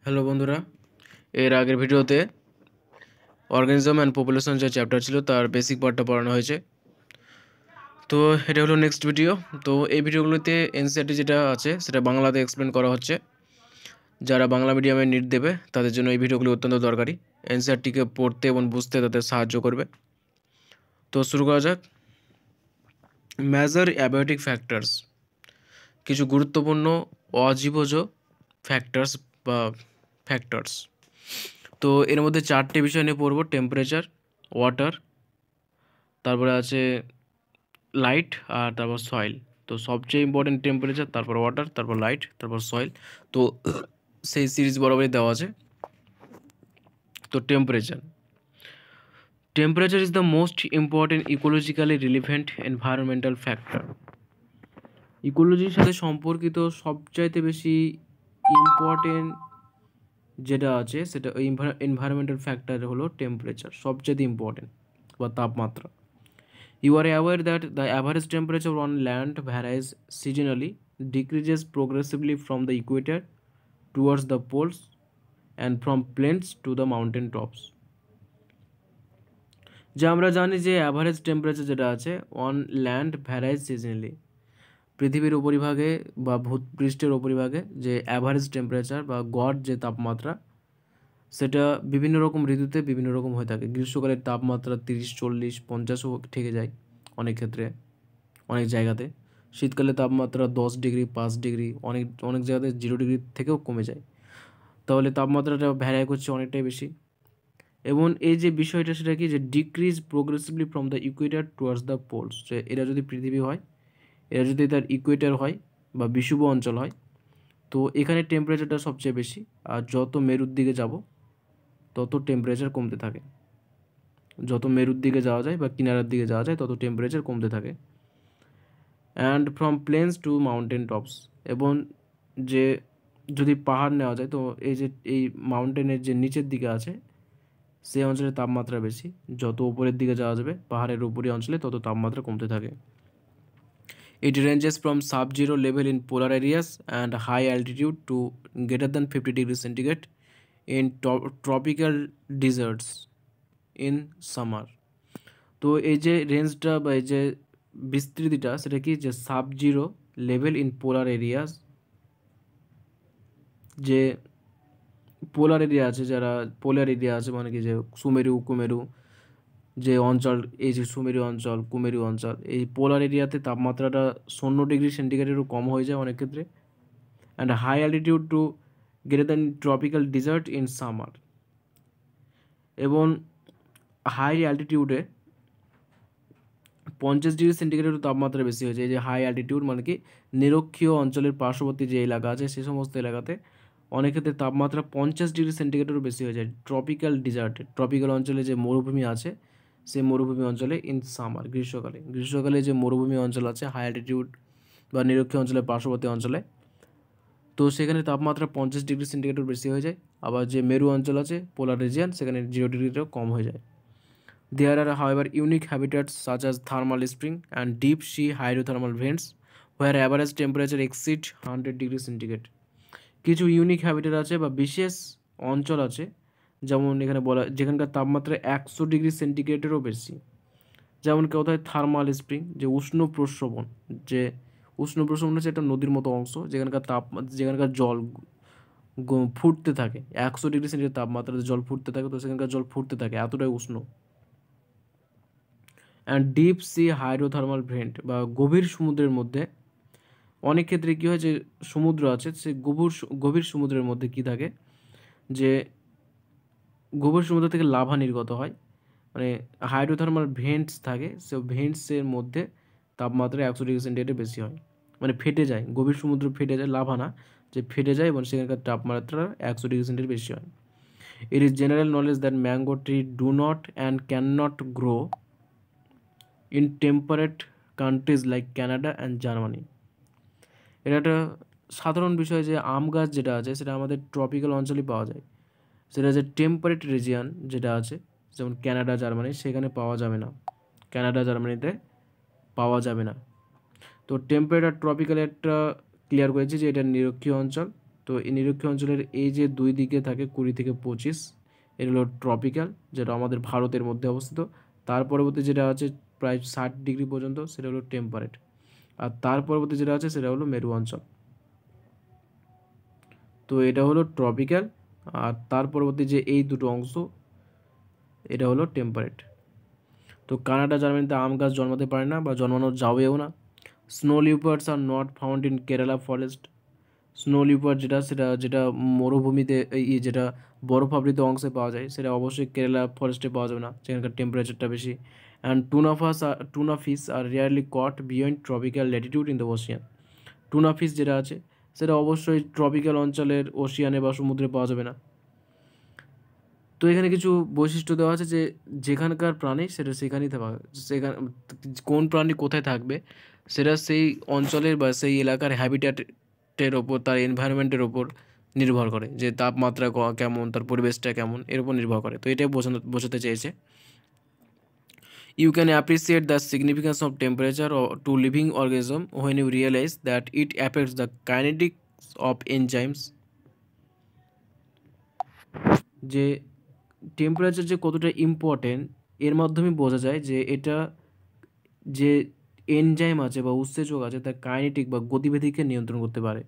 Hello বন্ধুরা, এর আগের ভিডিওতে অর্গানিজম অ্যান্ড পপুলেশন যে চ্যাপ্টার ছিল তার বেসিক পার্টটা পড়ানো হয়েছে। তো এটা হলো নেক্সট ভিডিও। তো এই ভিডিওগুলোতে এনসিইআরটি যেটা আছে সেটা বাংলাতে এক্সপ্লেন করা হচ্ছে। যারা বাংলা মিডিয়ামে নিট দেবে তাদের জন্য এই ভিডিওগুলো অত্যন্ত দরকারি। এনসিইআরটিকে পড়তে এবং বুঝতে তাদের সাহায্য করবে। তো শুরু করা যাক। মেজার অ্যাবায়োটিক ফ্যাক্টরস, কিছু গুরুত্বপূর্ণ অজীবজ ফ্যাক্টরস বা ফ্যাক্টরস। তো এর মধ্যে চারটে বিষয় নিয়ে পড়বো: টেম্পারেচার, ওয়াটার, তারপরে আছে লাইট, আর তারপর সয়েল। তো সবচেয়ে ইম্পর্টেন্ট টেম্পারেচার, তারপর ওয়াটার, তারপর লাইট, তারপর সয়েল। তো সেই সিরিজ বরাবরই দেওয়া আছে। তো temperature is the most important ecologically relevant environmental factor. ইকোলজির সাথে সম্পর্কিত সবচাইতে বেশি ইম্পর্টেন্ট যেটা আছে সেটা এনভায়রনমেন্টাল ফ্যাক্টর হলো টেম্পারেচার, সবচেয়ে ইম্পর্টেন্ট বা তাপমাত্রা। You are aware that the average temperature on land varies seasonally, decreases progressively from the equator towards the poles, and from plains to the mountain tops. যে আমরা জানি যে অ্যাভারেজ টেম্পারেচার যেটা আছে অন ল্যান্ড ভ্যারাইজ সিজনালি, পৃথিবীর উপরিভাগে বা ভূপৃষ্ঠের উপরিভাগে যে অ্যাভারেজ টেম্পারেচার বা গড় যে তাপমাত্রা সেটা বিভিন্ন রকম ঋতুতে বিভিন্ন রকম হয়ে থাকে। গ্রীষ্মকালের তাপমাত্রা 30, 40, 50ও থেকে যায় অনেক ক্ষেত্রে, অনেক জায়গাতে। শীতকালে তাপমাত্রা 10 ডিগ্রি, 5 ডিগ্রি, অনেক অনেক জায়গাতে 0 ডিগ্রি থেকেও কমে যায়। তাহলে তাপমাত্রাটা ভ্যারি করছে অনেকটাই বেশি। এবং এই যে বিষয়টা সেটা কি, যে decrease progressively from the equator towards the polls, যে এরা যদি পৃথিবী হয়, এরা যদি তার ইকুয়েটার হয় বা বিষুব অঞ্চল হয়, তো এখানে টেম্পারেচারটা সবচেয়ে বেশি। আর যত মেরুর দিকে যাব তত টেম্পারেচার কমতে থাকে। যত মেরুর দিকে যাওয়া যায় বা কিনারার দিকে যাওয়া যায় তত টেম্পারেচার কমতে থাকে। And from plains to mountain tops, এবং যে যদি পাহাড় নেওয়া যায় তো এই যে এই মাউন্টেনের যে নিচের দিকে আছে সেই অঞ্চলে তাপমাত্রা বেশি। যত উপরের দিকে যাওয়া যাবে পাহাড়ের উপরের অঞ্চলে তত তাপমাত্রা কমতে থাকে। It ranges from sub zero level in polar areas and high altitude to greater than 50 degree centigrade in tropical deserts in summer. তো এই যে রেঞ্জটা বা এই যে বিস্তৃতিটা সেটা কি, যে sub zero level in polar areas, যে পোলার এরিয়া আছে, যারা পোলার এরিয়া আছে মানে কি যে সুমেরু কুমেরু যে অঞ্চল, এই যে সুমেরু অঞ্চল কুমেরু অঞ্চল, এই পোলার এরিয়াতে তাপমাত্রাটা 0 ডিগ্রি সেন্টিগ্রেডেরও কম হয়ে যায় অনেক ক্ষেত্রে। And high altitude to greater than tropical desert in summer. এবং হাই অ্যালটিটিউডে 50 ডিগ্রি সেন্টিগ্রেডের তাপমাত্রা বেশি হয়েছে। এই যে হাই অ্যালটিটিউড মানে কি নিরক্ষীয় অঞ্চলের পার্শ্ববর্তী যে এলাকা আছে সে সমস্ত এলাকাতে অনেক ক্ষেত্রে তাপমাত্রা 50 ডিগ্রি সেন্টিগ্রেডেরও বেশি হয়ে যায়। ট্রপিক্যাল ডিজার্টে, ট্রপিক্যাল অঞ্চলে যে মরুভূমি আছে সেই মরুভূমি অঞ্চলে ইন সামার, গ্রীষ্মকালে যে মরুভূমি অঞ্চল আছে হাই অ্যালটিটিউড বা নিরক্ষীয় অঞ্চলের পার্শ্ববর্তী অঞ্চলে, তো সেখানে তাপমাত্রা 50 ডিগ্রি সেন্টিগ্রেডের বেশি হয়ে যায়। আবার যে মেরু অঞ্চল আছে পোলার রিজিয়ান সেখানে 0 ডিগ্রিতেও কম হয়ে যায়। There are, however, unique habitats such as thermal spring and deep sea hydrothermal vents where average temperature exceed 100 degree centigrade. কিছু ইউনিক হ্যাবিটেট আছে বা বিশেষ অঞ্চল আছে, যেমন এখানে বলা যেখানকার তাপমাত্রা 100 ডিগ্রি সেন্টিগ্রেডেরও বেশি। যেমন কোথায় থার্মাল স্প্রিং, যে উষ্ণ প্রস্রবণ, যে উষ্ণ প্রস্রবণ হচ্ছে একটা নদীর মতো অংশ যেখানকার জল ফুটতে থাকে 100 ডিগ্রি সেন্টিগ্রেড তাপমাত্রাতে জল ফুটতে থাকে, তো সেখানকার জল ফুটতে থাকে এতটাই উষ্ণ। And deep sea hydrothermal vent বা গভীর সমুদ্রের মধ্যে, অনেক ক্ষেত্রে কী হয় যে সমুদ্র আছে সে গভীর সমুদ্রের মধ্যে কী থাকে, যে গভীর সমুদ্র থেকে লাভা নির্গত হয়, মানে হাইড্রোথার্মাল ভেন্টস থাকে, সে ভেন্টসের মধ্যে তাপমাত্রা 100 ডিগ্রি সেন্টিগ্রেডের বেশি হয়, মানে ফেটে যায়, গভীর সমুদ্র ফেটে যায়, লাভা না, যে ফেটে যায় এবং সেখানকার তাপমাত্রা 100 ডিগ্রি সেন্টিগ্রেড বেশি হয়। It is general knowledge that mango tree do not and can not grow in temperate countries like Canada and Germany. এটা একটা সাধারণ বিষয় যে আম গাছ যেটা আছে সেটা আমাদের ট্রপিক্যাল অঞ্চলেই পাওয়া যায়। সেটা যে টেম্পারেট রিজিয়ান যেটা আছে যেমন কানাডা জার্মানি সেখানে পাওয়া যাবে না, কানাডা জার্মানিতে পাওয়া যাবে না। তো টেম্পারেট আর ট্রপিক্যাল একটা ক্লিয়ার করেছি যে এটা নিরক্ষীয় অঞ্চল, তো এই নিরক্ষীয় অঞ্চলের এই যে দুই দিকে থাকে 20 থেকে 25, এটা হলো ট্রপিক্যাল, যেটা আমাদের ভারতের মধ্যে অবস্থিত। তার পরবর্তী যেটা আছে প্রায় 60 ডিগ্রি পর্যন্ত, সেটা হলো টেম্পারেট। আর তার পরবর্তী যেটা আছে সেটা হলো মেরু অঞ্চল। তো এটা হলো ট্রপিক্যাল, আর তার পরবর্তী যে এই দুটো অংশ এটা হলো টেম্পারেট। তো কানাডা, জার্মানিতে আম গাছ জন্মাতে পারে না বা জন্মানো যাবেও না। Snow leopards are not found in Kerala forest. Snow leopard যেটা মরুভূমিতে যেটা বরফাবৃত অংশে পাওয়া যায়, সেটা অবশ্যই কেরালা ফরেস্টে পাওয়া যাবে না, সেখানকার টেম্পারেচারটা বেশি। And tuna fish are rarely caught beyond tropical latitude in the ocean. Tuna fish যেটা আছে সেটা অবশ্যই ট্রপিক্যাল অঞ্চলের ওশিয়ানে বা সমুদ্রে পাওয়া যাবে না। তো এখানে কিছু বৈশিষ্ট্য দেওয়া আছে যে যেখানকার প্রাণী সেটা সেখানেই থাকবে, সেখানে কোন প্রাণী কোথায় থাকবে সেটা সেই অঞ্চলের বা সেই এলাকার হ্যাবিট্যাটের ওপর, তার এনভায়রনমেন্টের ওপর নির্ভর করে, যে তাপমাত্রা কেমন, তার পরিবেশটা কেমন, এর উপর নির্ভর করে। তো এটাই বোঝাতে চেয়েছে। You can appreciate the significance of temperature to living organism when you realise that it affects the kinetics of enzymes. যে টেম্পারেচার যে কতটা ইম্পর্টেন্ট এর মাধ্যমে বোঝা যায় যে এটা যে এনজাইম আছে বা উৎসেচক আছে তার কাইনেটিক বা গতিবিধিকে নিয়ন্ত্রণ করতে পারে।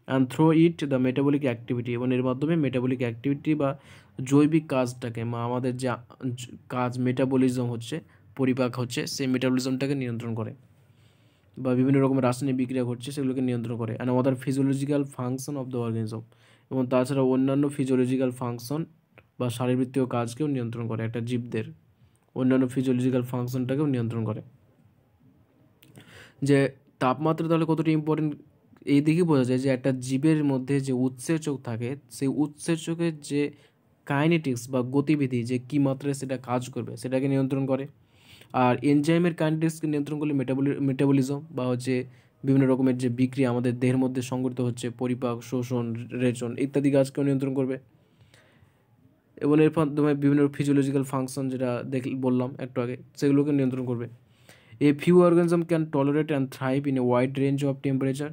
And through it the metabolic activity, এবং এর মাধ্যমে মেটাবলিক অ্যাক্টিভিটি বা জৈবিক কাজটাকে, বা আমাদের যে কাজ মেটাবলিজম হচ্ছে, পরিপাক হচ্ছে, সেই মেটাবলিজমটাকে নিয়ন্ত্রণ করে, বা বিভিন্ন রকম রাসায়নিক বিক্রিয়া ঘটছে সেগুলোকে নিয়ন্ত্রণ করে। And other physiological function of the organism, এবং তাছাড়া অন্যান্য ফিজিওলজিক্যাল ফাংশন বা শারীরবৃত্তীয় কাজকেও নিয়ন্ত্রণ করে, একটা জীবদের অন্যান্য ফিজিওলজিক্যাল ফাংশনটাকেও নিয়ন্ত্রণ করে। যে তাপমাত্রা তাহলে কতটা ইম্পর্টেন্ট এই দিকেই বোঝা যায় যে একটা জীবের মধ্যে যে উৎসেচক থাকে, সেই উৎসেচকের যে কাইনেটিক্স বা গতিবিধি যে কী মাত্রায় সেটা কাজ করবে সেটাকে নিয়ন্ত্রণ করে। আর এনজাইমের কাইনেটিক্সকে নিয়ন্ত্রণ করলে মেটাবলিজম বা হচ্ছে বিভিন্ন রকমের যে বিক্রিয়া আমাদের দেহের মধ্যে সংঘটিত হচ্ছে, পরিপাক, শোষণ, রেচন ইত্যাদি কাজকেও নিয়ন্ত্রণ করবে। এবং এর মাধ্যমে বিভিন্ন ফিজিওলজিক্যাল ফাংশন যেটা বললাম একটু আগে, সেগুলোকে নিয়ন্ত্রণ করবে। A few organisms can tolerate and thrive in a wide range of temperature,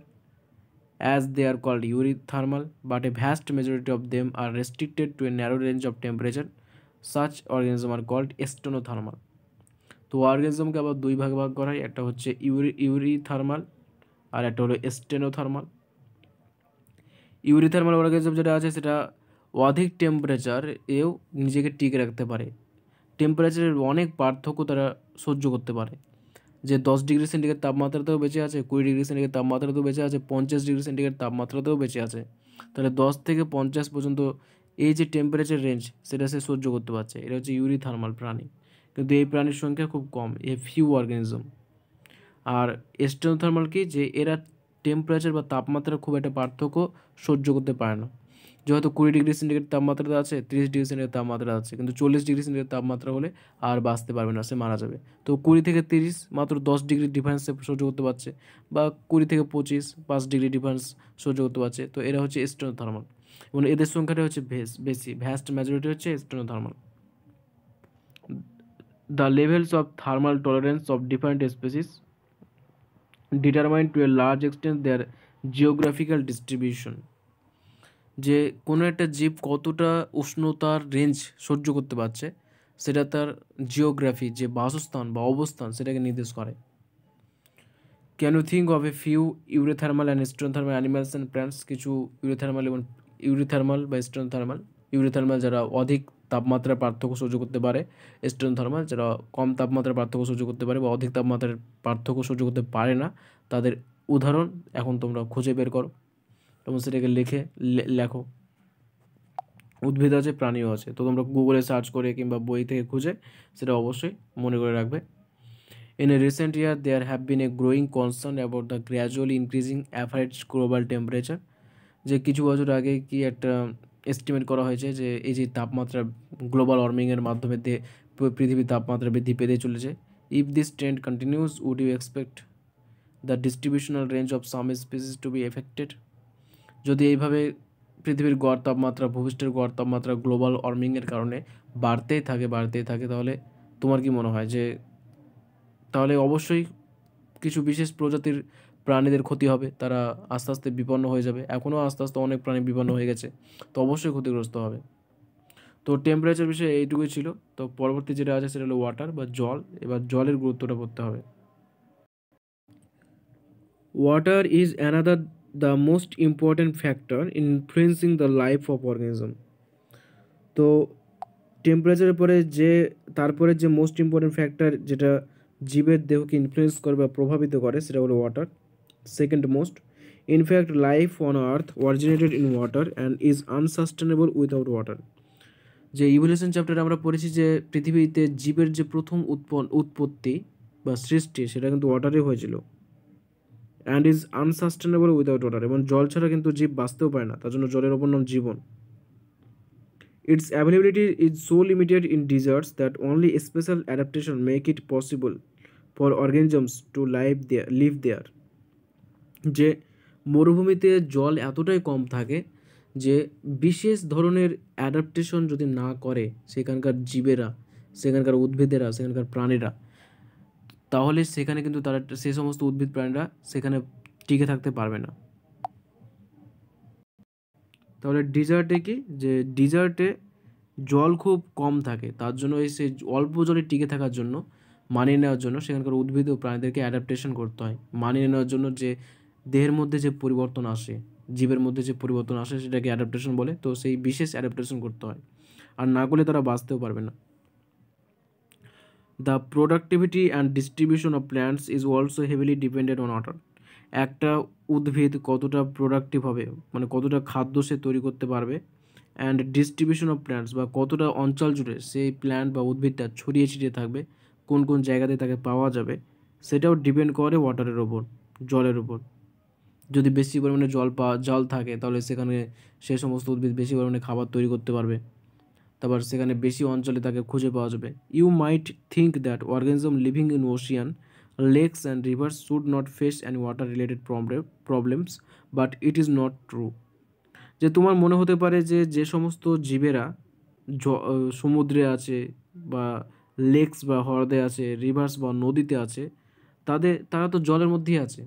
as they are called eurythermal, but a vast majority of them are restricted to a narrow range of temperature. Such organisms are called stenothermal. তো অর্গানিজমকে আবার দুই ভাগে ভাগ করা হয়, একটা হচ্ছে eurythermal আর একটা হলো স্টেনোথার্মাল। ইউরিথার্মাল অর্গানিজম যেটা আছে সেটা অধিক টেম্পারেচার এও নিজেকে টিকে রাখতে পারে, টেম্পারেচারের অনেক পার্থক্য তারা সহ্য করতে পারে। যে 10 ডিগ্রি সেন্টিগ্রেড তাপমাত্রাতেও বেঁচে আছে, 20 ডিগ্রি সেন্টিগ্রেড তাপমাত্রাতেও বেঁচে আছে, 50 ডিগ্রি সেন্টিগ্রেড তাপমাত্রাতেও বেঁচে আছে। তাহলে 10 থেকে 50 পর্যন্ত এই যে টেম্পারেচার রেঞ্জ সেটা সে সহ্য করতে পারছে, এটা হচ্ছে ইউরিথার্মাল প্রাণী। কিন্তু এই প্রাণীর সংখ্যা খুব কম, এ ফিউ অর্গানিজম। আর এক্সটেরোথার্মাল কি, যে এরা টেম্পারেচার বা তাপমাত্রার খুব একটা পার্থক্য সহ্য করতে পারে না। যেহেতু 20 ডিগ্রি সেন্টিগ্রেড তাপমাত্রা আছে, 30 ডিগ্রি সেন্টিগ্রেড তাপমাত্রা আছে, কিন্তু 40 ডিগ্রি সেন্টিগ্রেড তাপমাত্রা হলে আর বাঁচতে পারবে না, সে মারা যাবে। তো 20 থেকে 30 মাত্র 10 ডিগ্রি ডিফারেন্স সহ্য করতে পারছে, বা 20 থেকে 25 5 ডিগ্রি ডিফারেন্স সহ্য করতে পারছে। তো এরা হচ্ছে এক্সটেরোথার্মাল, এবং এদের সংখ্যাটা হচ্ছে বেশি, ভ্যাস্ট মেজরিটি হচ্ছে ectothermal. The levels of thermal tolerance of different species determine to a large extent their geographical distribution. যে কোনো একটা জীব কতটা উষ্ণতার রেঞ্জ সহ্য করতে পারছে সেটা তার জিওগ্রাফি, যে বাসস্থান বা অবস্থান, সেটাকে নির্দেশ করে। Can you think of a few eurythermal and stenothermal animals and plants? কিছু ইউরিথার্মাল বা স্টেনোথার্মাল, ইউরিথার্মাল যারা অধিক তাপমাত্রার পার্থক্য সহ্য করতে পারে, স্টেনোথার্মাল যারা কম তাপমাত্রার পার্থক্য সহ্য করতে পারে বা অধিক তাপমাত্রার পার্থক্য সহ্য করতে পারে না, তাদের উদাহরণ এখন তোমরা খুঁজে বের করো এবং সেটাকে লেখো। উদ্ভিদ আছে, প্রাণীও আছে, তো তোমরা গুগলে সার্চ করে কিংবা বই থেকে খুঁজে সেটা অবশ্যই মনে করে রাখবে। In a recent year, there have been a growing concern about the gradually increasing average global temperature. যে কিছু বছর আগে কি একটা এস্টিমেট করা হয়েছে যে এই যে তাপমাত্রা গ্লোবাল ওয়ার্মিংয়ের মাধ্যমে পৃথিবীর তাপমাত্রা বৃদ্ধি পেতে চলেছে। If this trend continues, would you expect the distributional range of some species to be affected? যদি এইভাবে পৃথিবীর গড় তাপমাত্রা, ভূপৃষ্ঠের গড় তাপমাত্রা গ্লোবাল ওয়ার্মিংয়ের কারণে বাড়তেই থাকে, তাহলে তোমার কি মনে হয় যে তাহলে অবশ্যই কিছু বিশেষ প্রজাতির প্রাণীদের ক্ষতি হবে, তারা আস্তে আস্তে বিপন্ন হয়ে যাবে। এখনও আস্তে আস্তে অনেক প্রাণী বিপন্ন হয়ে গেছে, তো অবশ্যই ক্ষতিগ্রস্ত হবে। তো টেম্পারেচার বিষয়ে এইটুকুই ছিল। তো পরবর্তী যেটা আছে সেটা হলো ওয়াটার বা জল। এবার জলের গুরুত্বটা পড়তে হবে। Water is another the most important factor influencing the life of organism. তো টেম্পারেচারের পরে তারপরে যে মোস্ট ইম্পর্ট্যান্ট ফ্যাক্টর যেটা জীবের দেহকে ইনফ্লুয়েন্স করে বা প্রভাবিত করে সেটা হলো water. Second most, in fact life on earth originated in water and is unsustainable without water. যে ইভলিউশন চ্যাপ্টারে আমরা পড়েছি যে পৃথিবীতে জীবের যে প্রথম উৎপত্তি বা সৃষ্টি সেটা কিন্তু ওয়াটারে হয়েছিল। And is unsustainable without water, এবং জল ছাড়া কিন্তু জীব বাঁচতেও পারে না, তার জন্য জলের অপর নাম জীবন। Its availability is so limited in deserts that only special adaptation make it possible for organisms to live there. যে মরুভূমিতে জল এতটাই কম থাকে যে বিশেষ ধরনের অ্যাডাপ্টেশন যদি না করে সেখানকার জীবেরা, সেখানকার উদ্ভিদেরা, সেখানকার প্রাণীরা, তাহলে সেখানে কিন্তু তারা, সেই সমস্ত উদ্ভিদ প্রাণীরা সেখানে টিকে থাকতে পারবে না। তাহলে ডিজার্টে কি, যে ডিজার্টে জল খুব কম থাকে, তার জন্য সেই অল্প জলে টিকে থাকার জন্য, মানিয়ে নেওয়ার জন্য সেখানকার উদ্ভিদ ও প্রাণীদেরকে অ্যাডাপ্টেশন করতে হয়। মানিয়ে নেওয়ার জন্য যে দেহের মধ্যে যে পরিবর্তন আসে, জীবের মধ্যে যে পরিবর্তন আসে সেটাকে অ্যাডাপ্টেশন বলে। তো সেই বিশেষ অ্যাডাপ্টেশন করতে হয়, আর না করলে তারা বাঁচতেও পারবে না। The productivity and distribution of plants is also heavily dependent on water. একটা উদ্ভিদ কতটা প্রোডাক্টিভ হবে, মানে কতটা খাদ্য সে তৈরি করতে পারবে, অ্যান্ড ডিস্ট্রিবিউশন অফ প্ল্যান্টস, বা কতটা অঞ্চল জুড়ে সেই প্ল্যান্ট বা উদ্ভিদটা ছড়িয়ে ছিটিয়ে থাকবে, কোন কোন জায়গাতে তাকে পাওয়া যাবে, সেটাও ডিপেন্ড করে ওয়াটারের ওপর, জলের ওপর। যদি বেশি পরিমাণে জল থাকে তাহলে সেখানে সে সমস্ত উদ্ভিদ বেশি পরিমাণে খাবার তৈরি করতে পারবে, তারপর সেখানে বেশি অঞ্চলে তাকে খুঁজে পাওয়া যাবে। You might think that organism living in ocean, lakes and rivers should not face and water related problems, but it is not true. যে তোমার মনে হতে পারে যে যে সমস্ত জীবেরা সমুদ্রে আছে, বা লেকস বা হ্রদে আছে, রিভার্স বা নদীতে আছে, তারা তো জলের মধ্যেই আছে।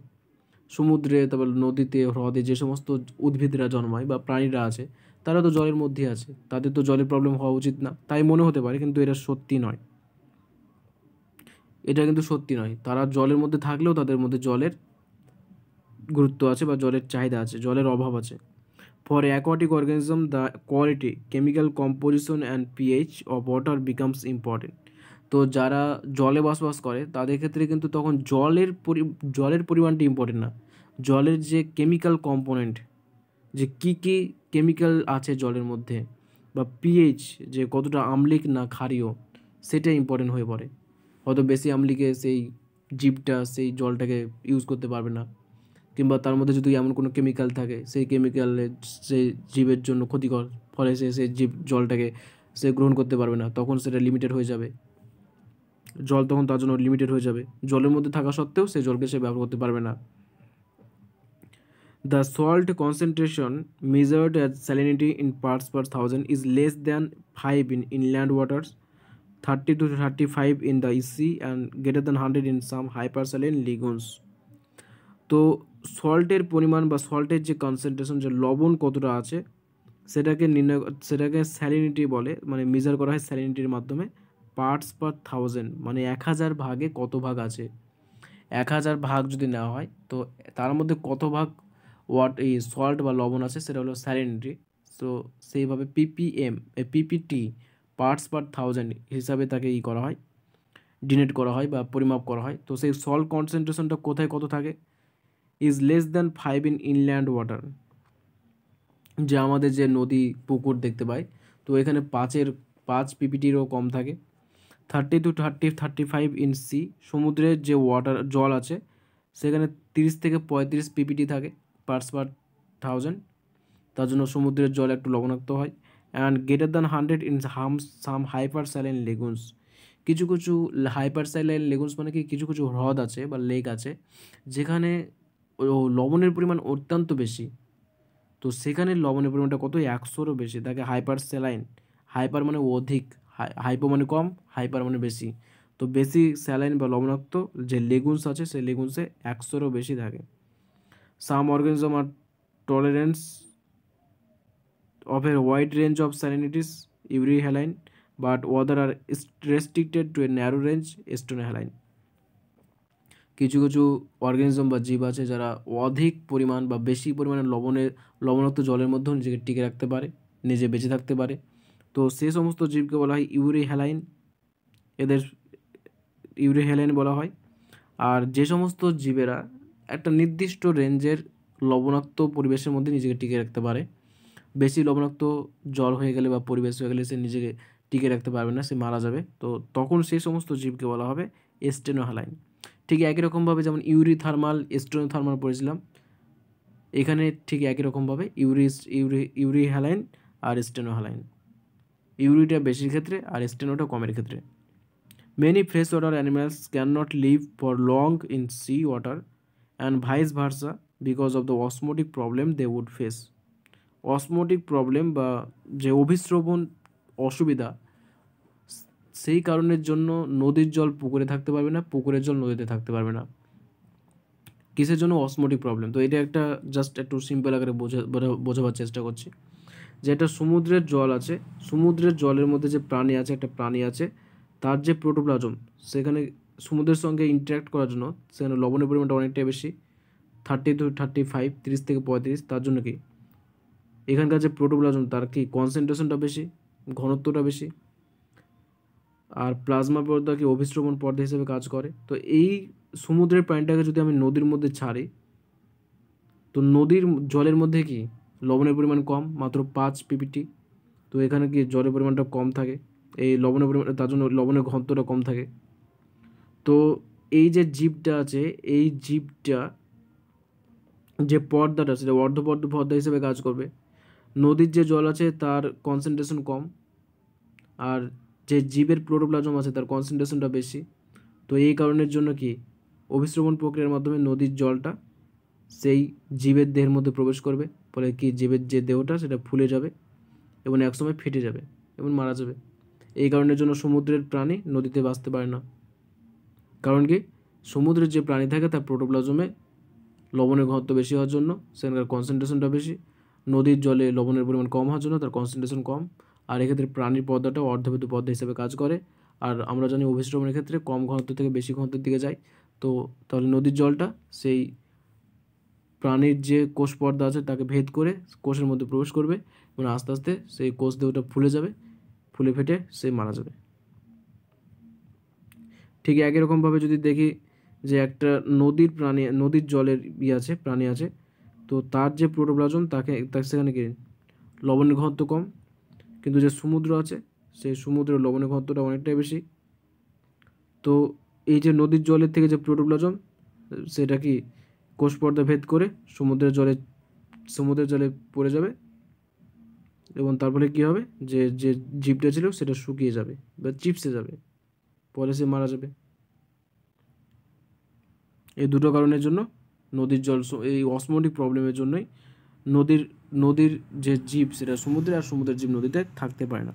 সমুদ্রে, তারপর নদীতে, হ্রদে যে সমস্ত উদ্ভিদরা জন্মায় বা প্রাণীরা আছে, তারা তো জলের মধ্যেই আছে, তাদের তো জলের প্রবলেম হওয়া উচিত না, তাই মনে হতে পারে, কিন্তু এটা সত্যি নয়। এটা কিন্তু সত্যি নয়। তারা জলের মধ্যে থাকলেও তাদের মধ্যে জলের গুরুত্ব আছে বা জলের চাহিদা আছে, জলের অভাব আছে। For aquatic organism the quality, chemical composition and pH of water becomes important. তো যারা জলে বসবাস করে তাদের ক্ষেত্রে কিন্তু তখন জলের পরিমাণটি ইম্পর্টেন্ট না, জলের যে কেমিক্যাল কম্পোনেন্ট, যে কী কী কেমিক্যাল আছে জলের মধ্যে, বা পিএইচ, যে কতটা আম্লিক না ক্ষারীয়, সেটা ইম্পর্টেন্ট হয়ে পড়ে। হয়তো বেশি আম্লিকে সেই জীবটা সেই জলটাকে ইউজ করতে পারবে না, কিংবা তার মধ্যে যদি এমন কোনো কেমিক্যাল থাকে সেই কেমিক্যালে সেই জীবের জন্য ক্ষতিকর, ফলে সেই জীব জলটাকে সে গ্রহণ করতে পারবে না, তখন সেটা লিমিটেড হয়ে যাবে। জল তখন তার জন্য লিমিটেড হয়ে যাবে, জলের মধ্যে থাকা সত্ত্বেও সেই জলকে সে ব্যবহার করতে পারবে না। The salt concentration measured as salinity in parts per thousand is less than 5 in inland waters, 30 to 35 in the sea, and greater than 100 in some hypersaline lagoons. তো সল্টের পরিমাণ বা সল্টের যে কনসেন্ট্রেশন, যে লবণ কতটা আছে, সেটাকে স্যালিনিটি বলে, মানে মেজার করা হয় স্যালিনিটির মাধ্যমে। পার্টস পার থাউজেন্ড মানে 1000 ভাগে কত ভাগ আছে, 1000 ভাগ যদি নেওয়া হয় তো তার মধ্যে কত ভাগ এই সল্ট বা লবণ আছে সেটা হলো স্যালিনিটি। তো সেইভাবে পিপিটি, পার্টস পার থাউজেন্ড হিসাবে তাকে করা হয়, ডিনোট করা হয় বা পরিমাপ করা হয়। তো সেই সল্ট কনসেন্ট্রেশনটা কোথায় কত থাকে, is less than 5 in inland water, যে আমাদের যে নদী পুকুর দেখতে পাই, তো এখানে 5 পিপিটিরও কম থাকে। 30 to 35 ইন সি, সমুদ্রের যে জল আছে সেখানে 30 থেকে 35 পিপিটি থাকে পার্টস পার থাউজেন্ড, তার জন্য সমুদ্রের জল একটু লবণাক্ত হয়। And greater than 100 in some hyper saline lagoons, কিছু কিছু হাইপার স্যালাইন লেগুনস মানে কি, কিছু কিছু হ্রদ আছে বা লেক আছে যেখানে লবণের পরিমাণ অত্যন্ত বেশি, তো সেখানে লবণের পরিমাণটা কত, 100রও বেশি, তাকে হাইপার স্যালাইন। হাইপার মানে অধিক, হাইপো মানে কম, হাইপার মানে বেশি। তো বেশি স্যালাইন বা লবণাক্ত যে লেগুনস আছে সেই লেগুনসে 100রও বেশি থাকে। Some organisms are tolerant of a wide range of salinities, urea-haline, but others are restricted to a narrow range, stone-haline. কিছু কিছু অর্গানিজম বা জীব আছে যারা অধিক পরিমাণ বা বেশি পরিমাণে লবণাক্ত জলের মধ্যেও নিজেকে টিকে রাখতে পারে, নিজে বেঁচে থাকতে পারে। তো সে সমস্ত জীবকে বলা হয় ইউরি-হ্যালাইন, এদের ইউরি-হ্যালাইন বলা হয়। আর যে সমস্ত জীবেরা একটা নির্দিষ্ট রেঞ্জের লবণাক্ত পরিবেশের মধ্যে নিজেকে টিকে রাখতে পারে, বেশি লবণাক্ত জল হয়ে গেলে বা পরিবেশ হয়ে গেলে সে নিজেকে টিকে রাখতে পারবে না, সে মারা যাবে। তো তখন সেই সমস্ত জীবকে বলা হবে স্টেনোহ্যালাইন। ঠিক একই রকমভাবে যেমন ইউরি-থার্মাল, স্টেনোথার্মাল পড়েছিলাম, এখানে ঠিক একই রকমভাবে ইউরি-হ্যালাইন আর স্টেনোহ্যালাইন। ইউরিটা বেশির ক্ষেত্রে আর স্টেনোটা কমের ক্ষেত্রে। Many freshwater animals cannot live for long in sea water and vice versa because of the osmotic problem they would face. Osmotic problem বা যে অভিস্রবণ অসুবিধা, সেই কারণের জন্য নদীর জল পুকুরে থাকতে পারবে না, পুকুরের জল নদীতে থাকতে পারবে না। কিসের জন্য? Osmotic problem. তো এটা একটা জাস্ট একটু সিম্পল আকারে বোঝাবার চেষ্টা করছি, যে একটা সমুদ্রের জল আছে, সমুদ্রের জলের মধ্যে যে প্রাণী আছে, একটা প্রাণী আছে, তার যে প্রোটোপ্লাজম, সেখানে সমুদ্রের সঙ্গে ইন্টারাক্ট করার জন্য সেখানে লবণের পরিমাণটা অনেকটাই বেশি, 30 to 35, 30 থেকে 35। তার জন্য কি এখানকার যে প্রোটোপ্লাজম তার কি কনসেন্ট্রেশনটা বেশি, ঘনত্বটা বেশি, আর প্লাজমা পর্দা কি অভিস্রবণ পর্দা হিসেবে কাজ করে। তো এই সমুদ্রের প্রাণীটাকে যদি আমি নদীর মধ্যে ছাড়ি, তো নদীর জলের মধ্যে কি লবণের পরিমাণ কম, মাত্র 5 ppT। তো এখানে কি জলের পরিমাণটা কম থাকে, এই লবণের পরিমাণ, তার জন্য লবণের ঘনত্বটা কম থাকে। তো এই যে জীবটা আছে, এই জীবটা যে পর্দাটা, সেটা অর্ধপর্দ পর্দা হিসেবে কাজ করবে। নদীর যে জল আছে তার কনসেন্ট্রেশন কম, আর যে জীবের প্রোটোপ্লাজম আছে তার কনসেন্ট্রেশনটা বেশি। তো এই কারণের জন্য কি অভিস্রবণ প্রক্রিয়ার মাধ্যমে নদীর জলটা সেই জীবের দেহের মধ্যে প্রবেশ করবে, ফলে কি জীবের যে দেহটা সেটা ফুলে যাবে এবং একসময় ফেটে যাবে এবং মারা যাবে। এই কারণের জন্য সমুদ্রের প্রাণী নদীতে বাঁচতে পারে না। কারণ কি সমুদ্রের যে প্রাণী থাকে তার প্রোটোপ্লাজমে লবণের ঘনত্ব বেশি হওয়ার জন্য সেখানকার কনসেন্ট্রেশনটা বেশি, নদীর জলে লবণের পরিমাণ কম হওয়ার জন্য তার কনসেন্ট্রেশন কম, আর এক্ষেত্রে প্রাণীর পর্দাটাও অর্ধবৃত্ত পর্দা হিসেবে কাজ করে। আর আমরা জানি অভিস্রবণের ক্ষেত্রে কম ঘনত্ব থেকে বেশি ঘনত্বের দিকে যায়। তো তাহলে নদীর জলটা সেই প্রাণীর যে কোষ পর্দা আছে তাকে ভেদ করে কোষের মধ্যে প্রবেশ করবে এবং আস্তে আস্তে সেই কোষ দেহটা ফুলে যাবে, ফুলে ফেটে সে মারা যাবে। ঠিক একই রকমভাবে যদি দেখি যে একটা নদীর প্রাণী, নদীর জলের আছে প্রাণী আছে, তো তার যে প্রোটোপ্লাজম তার সেখানে কি লবণের ঘনত্ব কম, কিন্তু যে সমুদ্র আছে সেই সমুদ্রের লবণের ঘনত্বটা অনেকটাই বেশি। তো এই যে নদীর জলের থেকে যে প্রোটোপ্লাজম, সেটা কি কোষ পর্দা ভেদ করে সমুদ্রের জলে পড়ে যাবে এবং তার ফলে কী হবে, যে যে জীবটা ছিল সেটা শুকিয়ে যাবে বা চিপসে যাবে, পরে সে মারা যাবে। এই দুটো কারণের জন্য নদীর জল, এই অসমোটিক প্রবলেমের জন্যই নদীর যে জীব সেটা সমুদ্রে, আর সমুদ্রের জীব নদীতে থাকতে পারে না।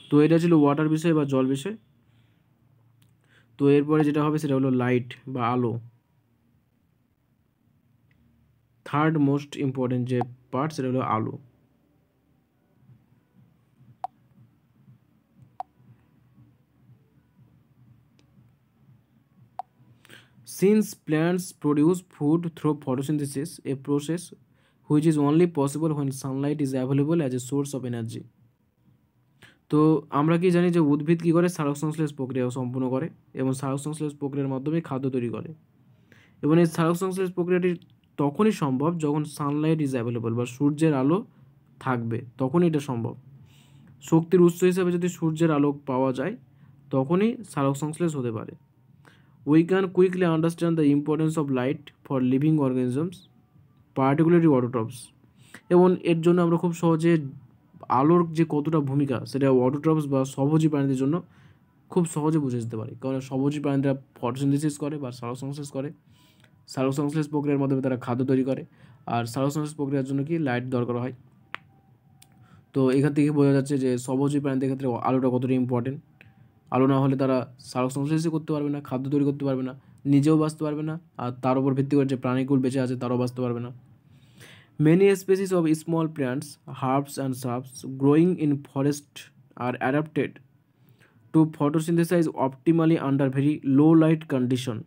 তো এটা ছিল ওয়াটার বিষয় বা জল বিষয়। তো এরপরে যেটা হবে সেটা হলো লাইট বা আলো। থার্ড মোস্ট ইম্পর্টেন্ট যে পার্ট সেটা হলো আলো। Since plants produce food through photosynthesis, a process which is only possible when sunlight is available as a source of energy. তো আমরা কি জানি যে উদ্ভিদ কী করে, সালোক সংশ্লেষ প্রক্রিয়া সম্পূর্ণ করে এবং সালোক সংশ্লেষ প্রক্রিয়ার মাধ্যমে খাদ্য তৈরি করে। এবং এই সালোক সংশ্লেষ প্রক্রিয়াটি তখনই সম্ভব যখন সানলাইট ইজ অ্যাভেলেবল বা সূর্যের আলো থাকবে, তখনই এটা সম্ভব। শক্তির উৎস হিসেবে যদি সূর্যের আলো পাওয়া যায় তখনই সালোক সংশ্লেষ হতে পারে। We can quickly understand the importance of light for living organisms, particularly autotrophs. এবং এর জন্য আমরা খুব সহজে আলোর যে কতটা ভূমিকা সেটা অটোট্রপস বা স্বভোজী প্রাণীদের জন্য খুব সহজে বুঝে যেতে পারি। কারণ স্বভোজী প্রাণীরা ফটোসিনথেসিস করে বা সালোক সংশ্লেষ করে, সালোক সংশ্লেষ প্রক্রিয়ার মাধ্যমে তারা খাদ্য তৈরি করে, আর সালোক সংশ্লেষ প্রক্রিয়ার জন্য কি লাইট দরকার হয়। তো এখান থেকে বোঝা যাচ্ছে যে স্বভোজী প্রাণীদের ক্ষেত্রে আলোটা কতটা ইম্পর্টেন্ট। আলো না হলে তারা সালোক সংশ্লেষই করতে পারবে না, খাদ্য তৈরি করতে পারবে না, নিজেও বাঁচতে পারবে না, আর তার উপর ভিত্তি করে যে প্রাণীকুল বেঁচে আছে তারাও বাঁচতে পারবে না। Many species of small plants, herbs, and shrubs growing in forest are adapted to photosynthesize optimally under very low light condition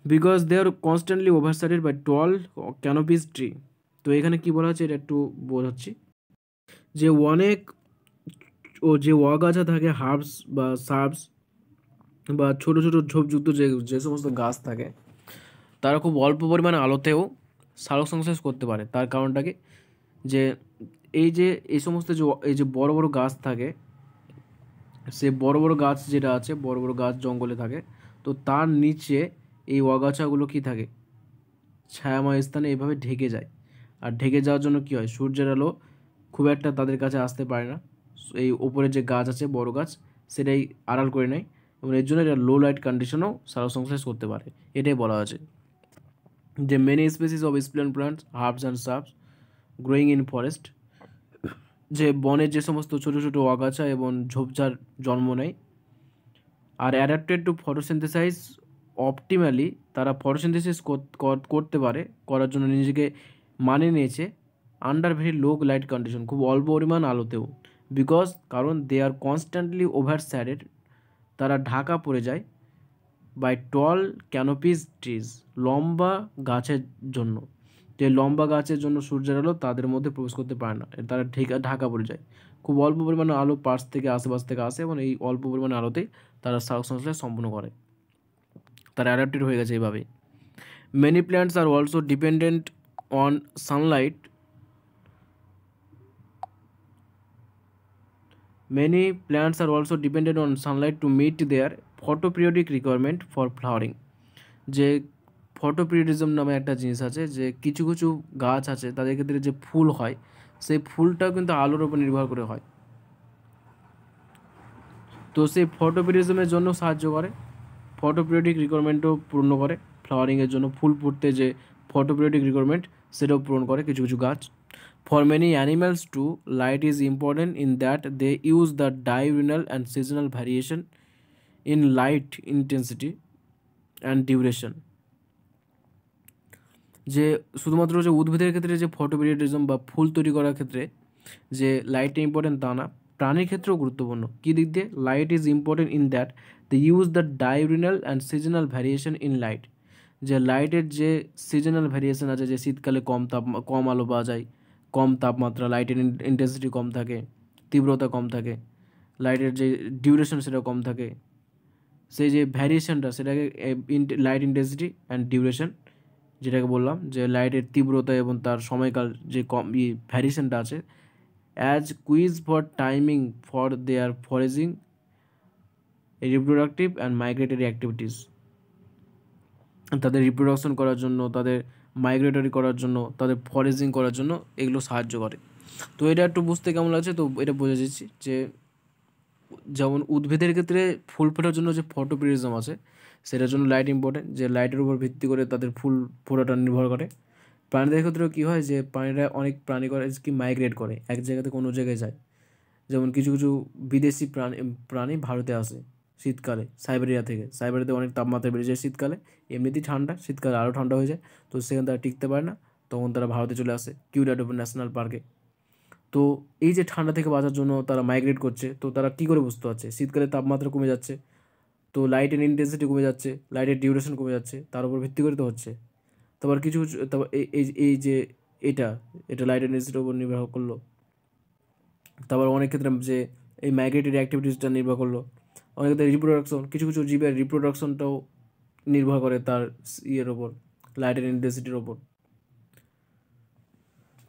because they are constantly overshadowed by tall canopies tree. তো এখানে কি বলা হচ্ছে এটা একটু বোঝাচ্ছি যে অনেক যে অগাছা থাকে হার্বস বা সার্বস বা ছোট ছোট ঝোপযুক্ত যে যে সমস্ত গাছ থাকে তারা খুব অল্প পরিমাণে আলোতেও সালোক সংশ্লেষ করতে পারে। তার কারণটা কি যে এই সমস্ত যে বড় বড় গাছ থাকে সে বড় বড় গাছ যেটা আছে বড় বড় গাছ জঙ্গলে থাকে তো তার নিচে এই অগাছাগুলো কি থাকে ছায়াময় স্থানে এইভাবে ঢেকে যায়। আর ঢেকে যাওয়ার জন্য কি হয় সূর্যের আলো খুব একটা তাদের কাছে আসতে পারে না, এই ওপরে যে গাছ আছে বড় গাছ সেটাই আড়াল করে নেয় এবং এর জন্য এটা লো লাইট কন্ডিশনেও সালোক সংশ্লেষ করতে পারে। এটাই বলা আছে যে many species of small plants herbs and shrubs growing in forest, যে বনের যে সমস্ত ছোট ছোট আগাছা এবং ঝোপঝাড় জন্ম নেয় আর অ্যাডাপ্টেড টু ফটোসিনথেসাইজ অপটিম্যালি, তারা ফটোসিনথেসিস করতে পারে করার জন্য নিজেকে মানিয়ে নিয়েছে under very low light condition, খুব অল্প পরিমাণ আলোতেও, বিকজ কারণ দে আর কনস্ট্যান্টলি ওভারস্যাডেড, তারা ঢাকা পড়ে যায় বাই টল ক্যানোপিস ট্রিজ, লম্বা গাছের জন্য, যে লম্বা গাছের জন্য সূর্যের আলো তাদের মধ্যে প্রবেশ করতে পারে না, তারা ঢাকা পড়ে যায়। খুব অল্প পরিমাণে আলো পাশ থেকে আশেপাশ থেকে আসে এবং এই অল্প পরিমাণে আলোতেই তারা শ্বাস সংশ্লেষ সম্পূর্ণ করে, তারা অ্যাডাপ্টেড হয়ে গেছে এইভাবেই। Many plants are also dependent on Sunlight, many plants are also dependent on sunlight to meet their photoperiodic requirement for flowering, যে ফটোপিরিয়ডিজম নামে একটা জিনিস আছে যে কিছু কিছু গাছ আছে তাদের ক্ষেত্রে যে ফুল হয় সেই ফুলটাও কিন্তু আলোর উপর নির্ভর করে হয়, তো সেই ফটোপিরিয়ডিজমের জন্য সাহায্য করে, ফটোপিরিয়ডিক রিকোয়ারমেন্টও পূর্ণ করে, ফ্লাওয়ারিংয়ের জন্য ফুল ফুটতে যে ফটোপিরিয়ডিক রিকোয়ারমেন্ট সেটাও পূরণ করে কিছু কিছু গাছ। For many animals too, light is important in that they use the diurnal and seasonal variation in light intensity and duration, যে শুধুমাত্র যে উদ্ভিদের ক্ষেত্রে যে ফটোপিরিয়ডিজম বা ফুল তৈরি করার ক্ষেত্রে যে লাইটটা ইম্পর্টেন্ট তা না, প্রাণীর ক্ষেত্রেও গুরুত্বপূর্ণ। কী দিক দিয়ে? Light is important in that they use the diurnal and seasonal variation in light, যে লাইটের যে সিজনাল ভ্যারিয়েশন আছে, যে শীতকালে কম আলো পাওয়া যায়, কম তাপমাত্রা, লাইটের ইন্টেন্সিটি কম থাকে, তীব্রতা কম থাকে, লাইটের যে ডিউরেশন সেটা কম থাকে, সেই যে ভ্যারিয়েশনটা সেটাকে লাইট ইন্টেন্সিটি অ্যান্ড ডিউরেশন যেটাকে বললাম যে লাইটের তীব্রতা এবং তার সময়কাল যে ভ্যারিয়েশনটা আছে, as quiz for timing for their foraging reproductive and migratory activities, তাদের রিপ্রোডাকশন করার জন্য, তাদের মাইগ্রেটরি করার জন্য, তাদের ফরেজিং করার জন্য এগুলো সাহায্য করে। তো এটা একটু বুঝতে কেমন লাগছে? তো এটা বোঝা যাচ্ছে যে যেমন উদ্ভিদের ক্ষেত্রে ফুল ফোটার জন্য যে ফটোপিরিয়ডিজম আছে সেটার জন্য লাইট ইম্পর্টেন্ট, যে লাইটের উপর ভিত্তি করে তাদের ফুল ফোটাটা নির্ভর করে। প্রাণীদের ক্ষেত্রেও কী হয় যে প্রাণীরা অনেক প্রাণী করে কি মাইগ্রেট করে, এক জায়গা থেকে অন্য জায়গায় যায়, যেমন কিছু কিছু বিদেশি প্রাণী ভারতে আসে শীতকালে সাইবেরিয়া থেকে, সাইবেরিয়াতে অনেক তাপমাত্রা বেড়ে যায় শীতকালে, এমনিতেই ঠান্ডা, শীতকালে আরও ঠান্ডা হয়ে যায়, তো সেখানে তারা টিকতে পারে না, তখন তারা ভারতে চলে আসে কিউলাডো ন্যাশনাল পার্কে। তো এই যে ঠান্ডা থেকে বাঁচার জন্য তারা মাইগ্রেট করছে, তো তারা কী করে বুঝতে পারছে শীতকালে তাপমাত্রা কমে যাচ্ছে, তো লাইটের ইন্টেন্সিটি কমে যাচ্ছে, লাইটের ডিউরেশন কমে যাচ্ছে, তার উপর ভিত্তি করে তো হচ্ছে। তারপর কিছু কিছু তারপর এই যে এটা এটা লাইটের ইন্টেন্সিটির উপর নির্ভর করলো, তারপর অনেক ক্ষেত্রে যে এই মাইগ্রেটরি অ্যাক্টিভিটিসটা নির্ভর করলো, অনেক ক্ষেত্রে রিপ্রোডাকশন, কিছু কিছু জীবের রিপ্রোডাকশনটাও নির্ভর করে তার ইয়ের ওপর, লাইটের ইন্টেন্সিটির ওপর।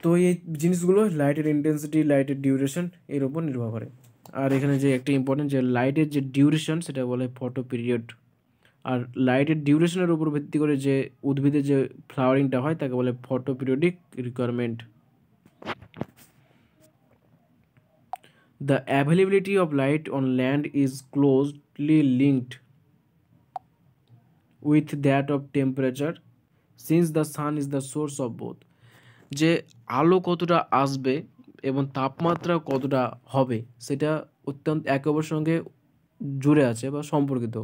তো এই জিনিসগুলো লাইটের ইন্টেন্সিটি, লাইটের ডিউরেশন এর ওপর নির্ভর করে। আর এখানে যে একটা ইম্পর্টেন্ট যে লাইটের যে ডিউরেশন সেটা বলে ফটো পিরিয়ড, আর লাইটের ডিউরেশনের উপর ভিত্তি করে যে উদ্ভিদের যে ফ্লাওয়ারিংটা হয় তাকে বলে photo periodic requirement. The availability of light on land is closely linked with that of temperature since the sun is the source of both, যে আলো কতটা আসবে এবং তাপমাত্রা কতটা হবে সেটা অত্যন্ত একে অপরের সঙ্গে জুড়ে আছে বা সম্পর্কিত।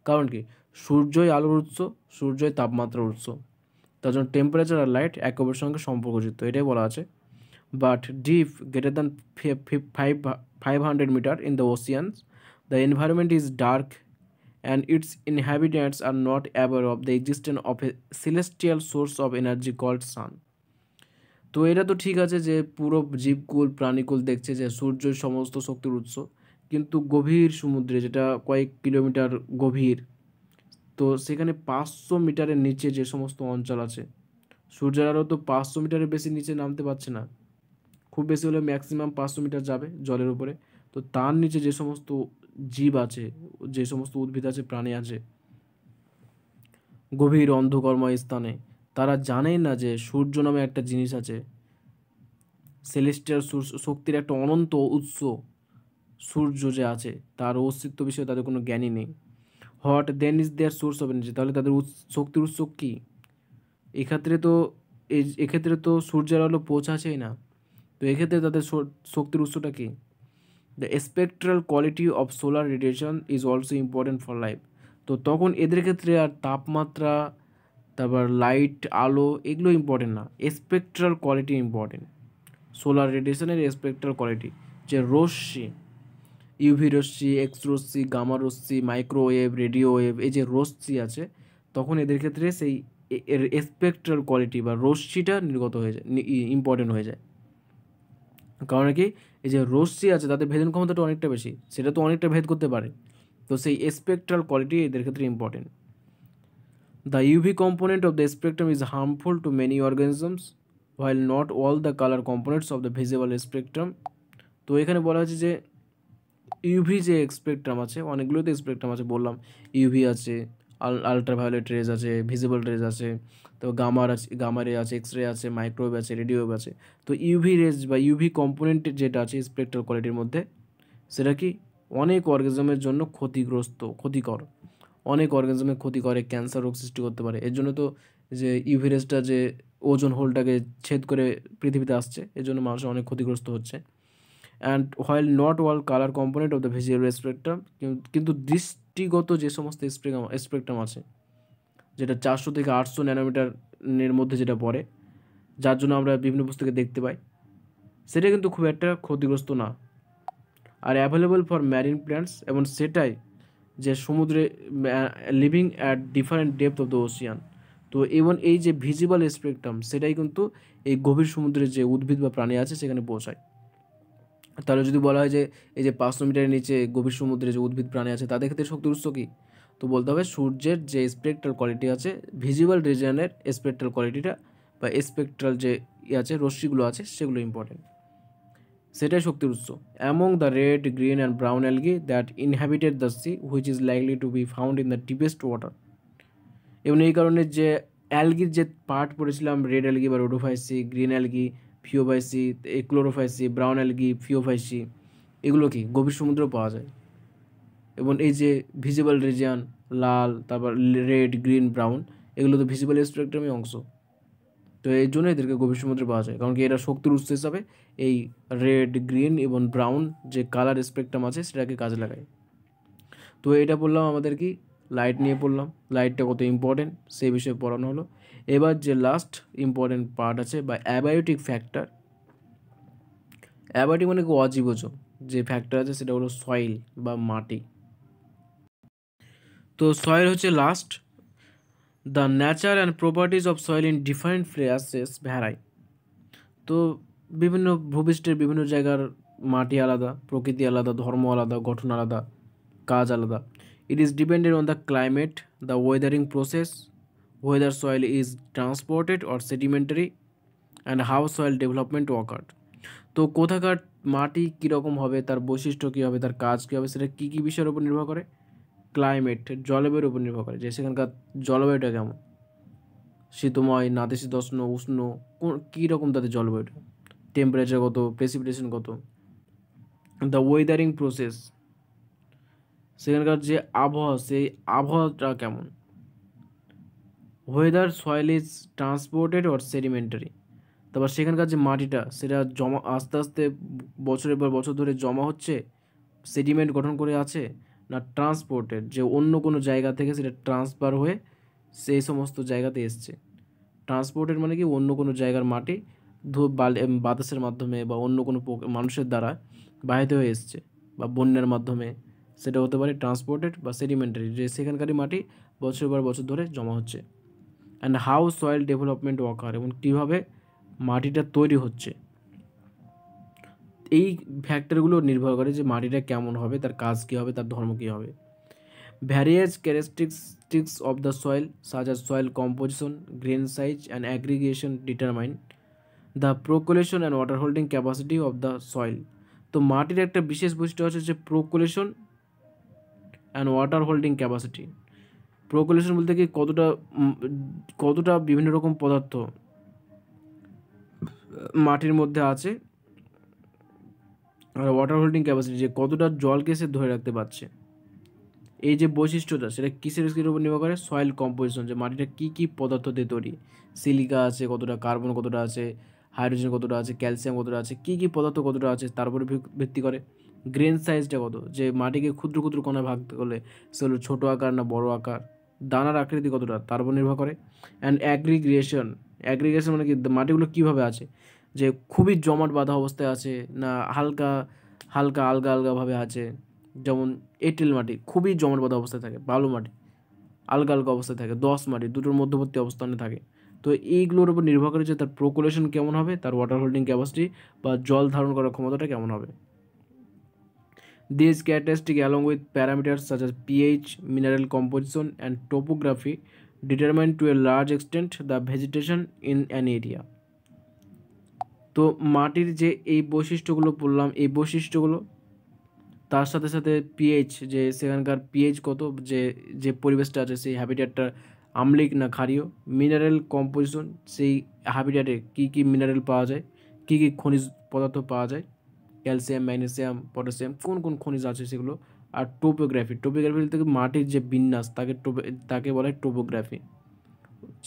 কারণ কি, সূর্যই আলোর উৎস, সূর্যই তাপমাত্রার উৎস, তার জন্য টেম্পারেচার আর লাইট একে অপরের সঙ্গে সম্পর্কযুক্ত, এটাই বলা আছে। But deep greater than 500 metres in the oceans the environment is dark and its inhabitants are not aware of the existence of a celestial source of energy called sun. তো এটা তো ঠিক আছে যে পুরো জীবকুল প্রাণীকুল দেখছে যে সূর্যই সমস্ত শক্তির উৎস, কিন্তু গভীর সমুদ্রে যেটা কয়েক কিলোমিটার গভীর, তো সেখানে 500 মিটারের নিচে যে সমস্ত অঞ্চল আছে, সূর্যের আলো তো 500 মিটারের বেশি নিচে নামতে পারছে না, খুব বেশি হলে ম্যাক্সিমাম 500 মিটার যাবে জলের উপরে। তো তার নিচে যে সমস্ত জীব আছে, যে সমস্ত উদ্ভিদ আছে, প্রাণী আছে গভীর অন্ধকারময় স্থানে, তারা জানেই না যে সূর্য নামে একটা জিনিস আছে, সেলেস্টিয়াল শক্তির একটা অনন্ত উৎস সূর্য যে আছে, তার অস্তিত্ব বিষয়ে তাদের কোনো জ্ঞানই নেই। What then is their source of energy, তাহলে তাদের শক্তির উৎস কী? এক্ষেত্রে তো সূর্যের আলো পৌঁছাছেই না, তো এক্ষেত্রে তাদের শক্তির উৎসটা কী? The spectral quality of solar radiation is also important for life. তো তখন এদের ক্ষেত্রে আর তাপমাত্রা, তারপর লাইট, আলো, এগুলো ইম্পর্টেন্ট না, স্পেকট্রাল কোয়ালিটি ইম্পর্টেন্ট। সোলার রেডিয়েশনের স্পেকট্রাল কোয়ালিটি, যে রশ্মি, ইউভি রশ্মি, এক্স রশ্মি, গামা রশ্মি, মাইক্রোওয়েভ, রেডিও ওয়েভ, এই যে রশ্মি আছে, তখন এদের ক্ষেত্রে সেই এর স্পেকট্রাল কোয়ালিটি বা রশ্মিটা নির্গত হয়ে যায়, ইম্পর্টেন্ট হয়ে যায়। কারণ কি, এই যে রশ্মি আছে তাদের ভেদন ক্ষমতাটা অনেকটা বেশি, সেটা তো অনেকটা ভেদ করতে পারে, তো সেই স্পেকট্রাল কোয়ালিটি এদের ক্ষেত্রে important. The UV component of the spectrum is harmful to many organisms while not all the color components of the visible spectrum. তো এখানে বলা হয়েছে যে ইউভি যে স্পেকট্রাম আছে, অনেকগুলো তো স্পেকট্রাম আছে বললাম, ইউভি আছে, আলট্রাভায়োলেট রেজ আছে, ভিজিবল রেজ আছে, তো গামা রে আছে, এক্স রে আছে, মাইক্রোওয়েভ আছে, রেডিও ওয়েভ আছে। তো ইউভি রেজ বা ইউভি কম্পোনেন্ট যেটা আছে স্পেকট্রাল কোয়ালিটির মধ্যে, সেটা কি অনেক অর্গানিজমের জন্য ক্ষতিকর, অনেক অর্গানিজমের ক্ষতি করে, ক্যান্সার রোগ সৃষ্টি করতে পারে। এর জন্য তো যে ইউভি রেজটা যে ওজোন হোলটাকে ছেদ করে পৃথিবীতে আসছে, এর জন্য মানুষের অনেক ক্ষতিগ্রস্ত হচ্ছে। And while not all colour component of the visual spectrum, কিন্তু দৃষ্টিগত যে সমস্ত স্পেকট্রাম আছে, যেটা 400 থেকে 800 ন্যানোমিটারের মধ্যে যেটা পড়ে, যার জন্য আমরা বিভিন্ন পুস্তকে দেখতে পাই, সেটা কিন্তু খুব একটা ক্ষতিগ্রস্ত না, are available for marine plants, এবং সেটাই যে সমুদ্রে living at different depth of the ocean. তো এবং এই যে ভিজিবল স্পেকট্রাম, সেটাই কিন্তু এই গভীর সমুদ্রের যে উদ্ভিদ বা প্রাণী আছে সেখানে পৌঁছায়। তাহলে যদি বলা হয় যে এই যে 500 মিটারের নিচে গভীর সমুদ্রে যে উদ্ভিদ প্রাণী আছে, তাদের ক্ষেত্রে শক্তির উৎস কী? তো বলতে হবে সূর্যের যে স্পেকট্রাল কোয়ালিটি আছে, ভিজিবল রিজিয়নের স্পেকট্রাল কোয়ালিটিটা বা স্পেকট্রাল যে আছে রশ্মিগুলো আছে, সেগুলো ইম্পর্টেন্ট, সেটাই শক্তির উৎস। Among the red, green and brown algae that inhabited the sea which is likely to be found in the deepest water. এবং এই কারণে যে অ্যালগির যে পার্ট পড়েছিলাম, রেড অ্যালগি বা rhodophyceae, green algae phaeophyceae, chlorophyceae, brown algae phaeophyceae, এগুলো কি গভীর সমুদ্রেও পাওয়া যায়। এবং এই যে ভিজিবল রিজিয়ন, লাল, তারপর রেড, গ্রিন, ব্রাউন, এগুলো তো ভিজিবল স্পেকট্রামই অংশ। তো এই জন্য এদেরকে গভীর সমুদ্রে পাওয়া যায়, কারণ কি এরা শক্তির উৎস হিসাবে এই রেড, গ্রিন এবং ব্রাউন যে কালার স্পেকট্রাম আছে সেটাকে কাজে লাগায়। তো এটা বললাম আমাদের কি লাইট নিয়ে পড়লাম, লাইটটা কত ইম্পর্টেন্ট সেই বিষয়ে পড়ানো হলো। এবার যে লাস্ট ইম্পর্টেন্ট পার্ট আছে বা অ্যাবায়োটিক ফ্যাক্টর, অ্যাবায়োটিক মানে কি অজীবজ যে ফ্যাক্টর আছে, সেটা হলো সয়েল বা মাটি। তো সয়েল হচ্ছে last. The nature and properties of soil in different places vary. তো বিভিন্ন ভূপৃষ্ঠের বিভিন্ন জায়গার মাটি আলাদা, প্রকৃতি আলাদা, ধর্ম আলাদা, গঠন আলাদা, কাজ আলাদা। It is dependent on the climate, the Wuthering process, whether soil is transported or sedimentary, and how soil development occurred. তো কোথাকার মাটি কীরকম হবে, তার বৈশিষ্ট্য কী হবে, তার কাজ কী হবে, সেটা কী কী বিষয়ের উপর নির্ভর করে? ক্লাইমেট, জলবায়ুর উপর নির্ভর করে, যে সেখানকার জলবায়ুটা কেমন, শীতময়, নাতিশীতোষ্ণ, উষ্ণ, কী রকম তাদের জলবায়ুটা, টেম্পারেচার কত, প্রেসিপিটেশন কত। দ্য ওয়েদারিং প্রসেস, সেখানকার যে আবহাওয়া, সেই আবহাওয়াটা কেমন। whether soil is transported or sedimentary, তারপর সেখানকার যে মাটিটা সেটা জমা আস্তে আস্তে বছরের পর বছর ধরে জমা হচ্ছে, সেডিমেন্ট গঠন করে আছে, না ট্রান্সপোর্টেড যে অন্য কোনো জায়গা থেকে সেটা ট্রান্সফার হয়ে সেই সমস্ত জায়গাতে এসছে। ট্রান্সপোর্টেড মানে কি অন্য কোনো জায়গার মাটি বাতাসের মাধ্যমে বা অন্য কোনো মানুষের দ্বারা বাহিত হয়ে এসছে বা বন্যার মাধ্যমে, সেটা হতে পারে ট্রান্সপোর্টেড বা সেডিমেন্টারি, যে সেখানকারই মাটি বছর পর বছর ধরে জমা হচ্ছে। And how soil development occur, এবং কীভাবে মাটিটা তৈরি হচ্ছে। এই ফ্যাক্টরগুলো নির্ভর করে যে মাটিটা কেমন হবে, তার কাজ কী হবে, তার ধর্ম কী হবে। Various characteristics of the soil such as soil composition, grain size and aggregation determine the percolation and water holding capacity of the soil। তো মাটির একটা বিশেষ বৈশিষ্ট্য আছে যে প্রোকুলেশন অ্যান্ড ওয়াটার হোল্ডিং ক্যাপাসিটি। প্রোকুলেশন বলতে কি কতটা বিভিন্ন রকম পদার্থ মাটির মধ্যে আছে, আর ওয়াটার হোল্ডিং ক্যাপাসিটি যে কতটা জলকে সে ধরে রাখতে পারছে। এই যে বৈশিষ্ট্যটা সেটা কিসের উপর নির্ভর করে, সয়েল কম্পোজিশন, যে মাটিটা কী কী পদার্থ দিয়ে তৈরি, সিলিকা আছে কতটা, কার্বন কতটা আছে, হাইড্রোজেন কতটা আছে, ক্যালসিয়াম কতটা আছে, কী কী পদার্থ কতটা আছে তার উপরে ভিত্তি করে। গ্রেন সাইজটা কত, যে মাটিকে ক্ষুদ্র ক্ষুদ্র কণায় ভাগ করলে সেগুলো ছোটো আকার না বড় আকার, দানার আকৃতি কতটা তার উপর নির্ভর করে। অ্যান্ড অ্যাগ্রিগেশন মানে কি মাটিগুলো কীভাবে আছে, যে খুবই জমাট বাঁধা অবস্থায় আছে না হালকা হালকা আলগা আলগাভাবে আছে। যেমন এঁটেল মাটি খুবই জমাট বাঁধা অবস্থায় থাকে, বালু মাটি আলগা আলগা অবস্থায় থাকে, দোআঁশ মাটি দুটোর মধ্যবর্তী অবস্থানে থাকে। তো এইগুলোর উপর নির্ভর করে যে তার প্রকুলেশন কেমন হবে, তার ওয়াটার হোল্ডিং ক্যাপাসিটি বা জল ধারণ করার ক্ষমতাটা কেমন হবে। These characteristics along with parameters such as pH, mineral composition and topography determine to a large extent the vegetation in an area। তো মাটির যে এই বৈশিষ্ট্যগুলো বললাম, এই বৈশিষ্ট্যগুলো তার সাথে সাথে পিএইচ, যে সেখানকার পিএইচ কত, যে যে পরিবেশটা আছে সেই হ্যাবিটেটটা আম্লিক না ক্ষারীয়। মিনারেল কম্পোজিশন, সেই হ্যাবিটেটে কী কী মিনারেল পাওয়া যায়, কী কী খনিজ পদার্থ পাওয়া যায়, ক্যালসিয়াম, ম্যাগনেসিয়াম, পটাশিয়াম, কোন কোন খনিজ আছে সেগুলো। আর টোপোগ্রাফি থেকে মাটির যে বিন্যাস তাকে বলা হয় টোপোগ্রাফি।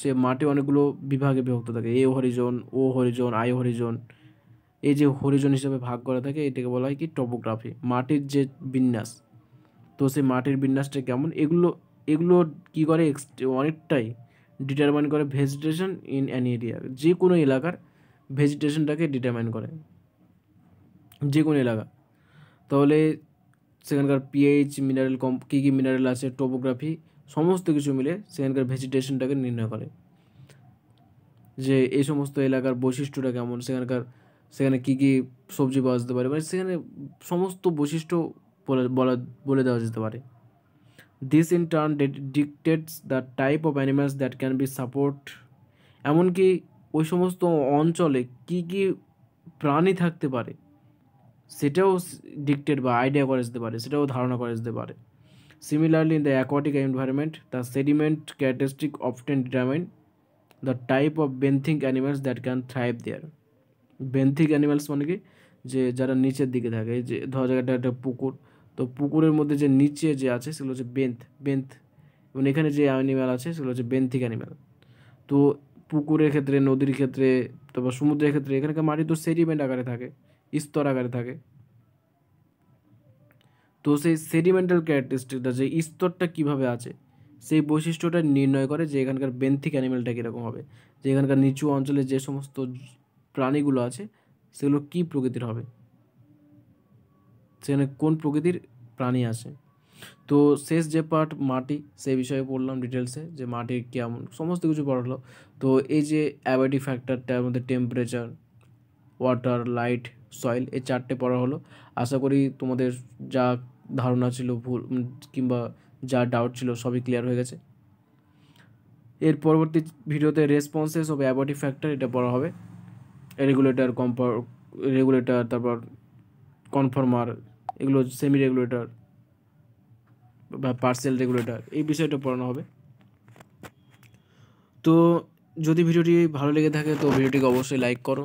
সে মাটি অনেকগুলো বিভাগে বিভক্ত থাকে, এ হরিজোন, ও হরিজোন, আই হরিজোন, এই যে হরিজন হিসাবে ভাগ করা থাকে এটাকে বলা হয় কি টোপোগ্রাফি, মাটির যে বিন্যাস। তো সেই মাটির বিন্যাসটা কেমন, এগুলো এগুলো কী করে অনেকটাই ডিটারমাইন করে ভেজিটেশন ইন অ্যান এরিয়া, যে কোনো এলাকার ভেজিটেশনটাকে ডিটারমাইন করে, যে কোনো এলাকা। তাহলে সেখানকার পিএইচ, মিনারেল কী কী মিনারেল আছে, টোপোগ্রাফি, সমস্ত কিছু মিলে সেখানকার ভেজিটেশনটাকে নির্ণয় করে, যে এই সমস্ত এলাকার বৈশিষ্ট্যটা কেমন, সেখানে কী কী সবজি পাওয়া যেতে পারে, মানে সেখানে সমস্ত বৈশিষ্ট্য বলে দেওয়া যেতে পারে। This in turn ডিকটেটস the type of animals that can be support, এমনকি ওই সমস্ত অঞ্চলে কী কী প্রাণী থাকতে পারে সেটাও ডিকটেট বা আইডিয়া করে যেতে পারে, সেটাও ধারণা করে যেতে পারে। Similarly in the aquatic environment the sediment characteristic often determine the type of benthic animals that can thrive there. Benthic animals মানে কি, যে যারা নিচের দিকে থাকে, যে ধরা যাক একটা পুকুর, তো পুকুরের মধ্যে যে নিচে যে আছে সেগুলো হচ্ছে বেন্থ, এবং এখানে যে অ্যানিমাল আছে সেগুলো হচ্ছে বেন্থিক অ্যানিমাল। তো পুকুরের ক্ষেত্রে, নদীর ক্ষেত্রে, তারপর সমুদ্রের ক্ষেত্রে এখানকার মাটি তো সেডিমেন্ট আকারে থাকে, স্তর আকারে থাকে। তো সেই সেডিমেন্টাল ক্যারেক্টারিস্টিকটা, যে স্তরটা কীভাবে আছে সেই বৈশিষ্ট্যটা নির্ণয় করে যে এখানকার বেন্থিক অ্যানিমালটা কীরকম হবে, যে এখানকার নিচু অঞ্চলে যে সমস্ত প্রাণীগুলো আছে সেগুলো কী প্রকৃতির হবে, সেখানে কোন প্রকৃতির প্রাণী আছে। তো শেষ যে পার্ট মাটি, সেই বিষয়ে পড়লাম ডিটেলসে, যে মাটি কেমন, সমস্ত কিছু পড়া হলো। তো এই যে অ্যাবাইডিক ফ্যাক্টরটার মধ্যে টেম্পারেচার, ওয়াটার, লাইট, সয়েল, এই চারটে পড়া হলো। আশা করি তোমাদের যা ধারণা ছিল ভুল কিংবা যা ডাউট ছিল সবই ক্লিয়ার হয়ে গেছে। এর পরবর্তী ভিডিওতে রেসপন্সেস অফ অ্যাবাইডিক ফ্যাক্টর এটা পড়া হবে, রেগুলেটর, তারপর কনফর্মার, এগুলো সেমি রেগুলেটর বা পার্সেল রেগুলেটর, এই বিষয়টা পড়ানো হবে। তো যদি ভিডিওটি ভালো লেগে থাকে তো ভিডিওটিকে অবশ্যই লাইক করো,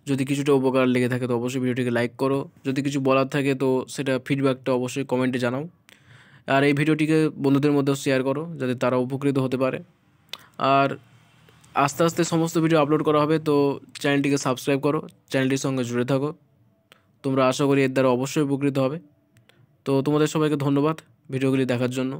যদি কিছুটা উপকার লেগে থাকে তো অবশ্যই ভিডিওটিকে লাইক করো, যদি কিছু বলার থাকে তো সেটা ফিডব্যাকটা অবশ্যই কমেন্টে জানাও, আর এই ভিডিওটিকে বন্ধুদের মধ্যেও শেয়ার করো যাতে তারা উপকৃত হতে পারে। আর আস্তে আস্তে সমস্ত ভিডিও আপলোড করা হবে, তো চ্যানেলটিকে সাবস্ক্রাইব করো, চ্যানেলটির সঙ্গে জুড়ে থাকো, তোমরা আশা করি এর দ্বারা অবশ্যই উপকৃত হবে। তো তোমাদের সবাইকে ধন্যবাদ ভিডিওগুলি দেখার জন্য।